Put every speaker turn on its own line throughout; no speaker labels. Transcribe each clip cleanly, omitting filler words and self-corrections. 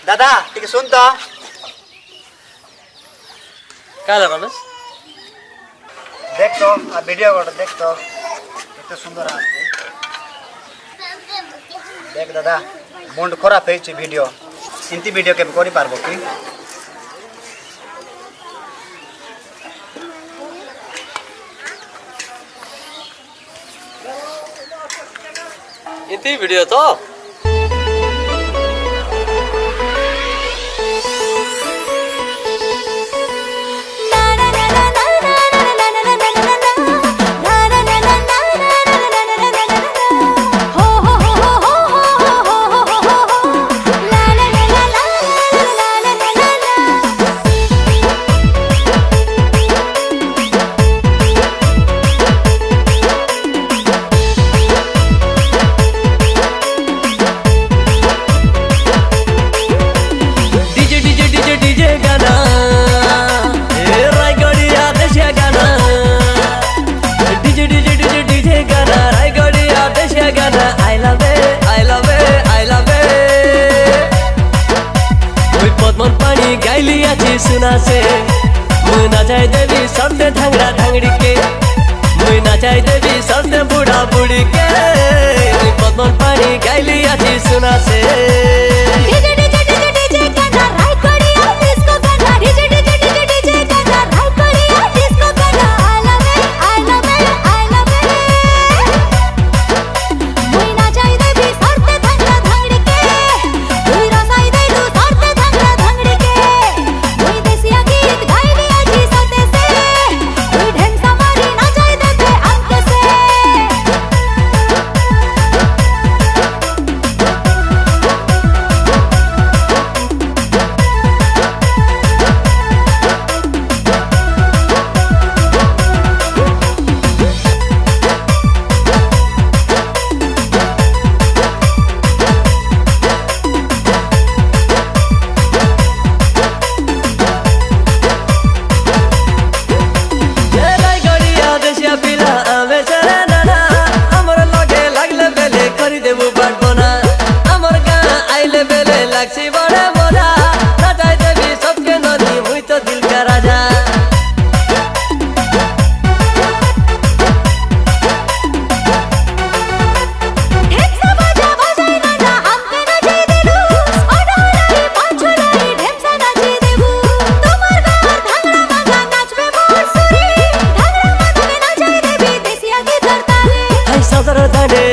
दादा ठीक सुन तो
क्या लगानस
देख तो वीडियो देख तो कितने सुंदर देख दादा मुंड खराब है वीडियो इंती वीडियो के करी पारबो कि
इंती वीडियो तो सुना से मुई नाचाई देवी सबसे धांगड़ा धांगड़ी के मुई नाचाई देवी सबसे बूढ़ा बूढ़ी के पद्मन पानी गाइली आती सुना से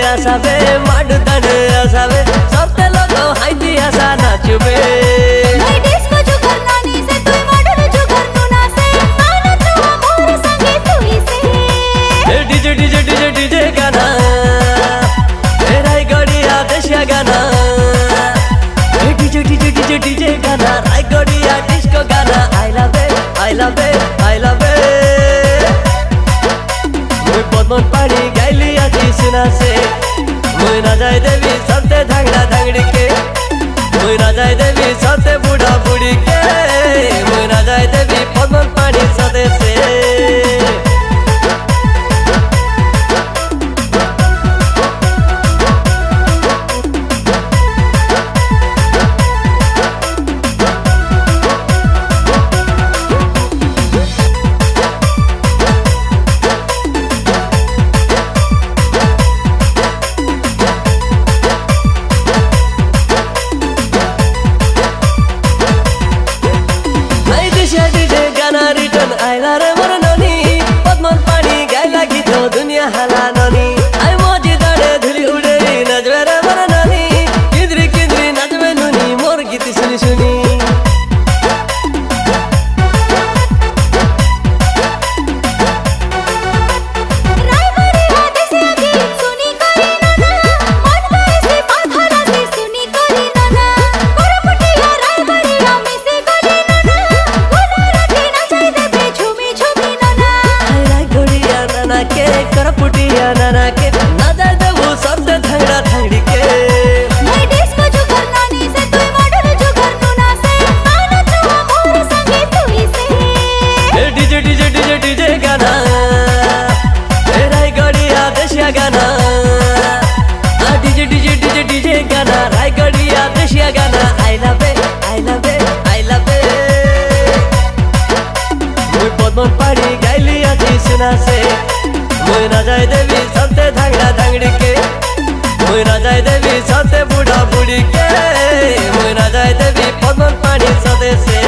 आसावे माडु दने आसावे सबते लोग हाइती आसा नाचुबे
मैं डिस्को जो करना नी से तू माडु जो करनु ना से आना तू मोर संगे तू ही से
डीजे डीजे डीजे डीजे गाना राय गड़िया देशिया गाना डीजे डीजे डीजे डीजे गाना राय गड़िया डिस्को गाना I love it I love it I love it मुई पद्मन पानी गाइली आती सुना से मुई ना जाय देवी सबसे धांगड़ा धांगड़ी के मुई ना जाय देवी सबसे बूढ़ा बूढ़ी के मुई ना जाय देवी पद्मन पानी सदे से सुना से मुई ना जाय देवी सबते धांगड़ा धांगड़ी के मुई ना जाय देवी सबते बूढ़ा बूढ़ी के मुई ना जाय देवी पद्मन पानी सदे से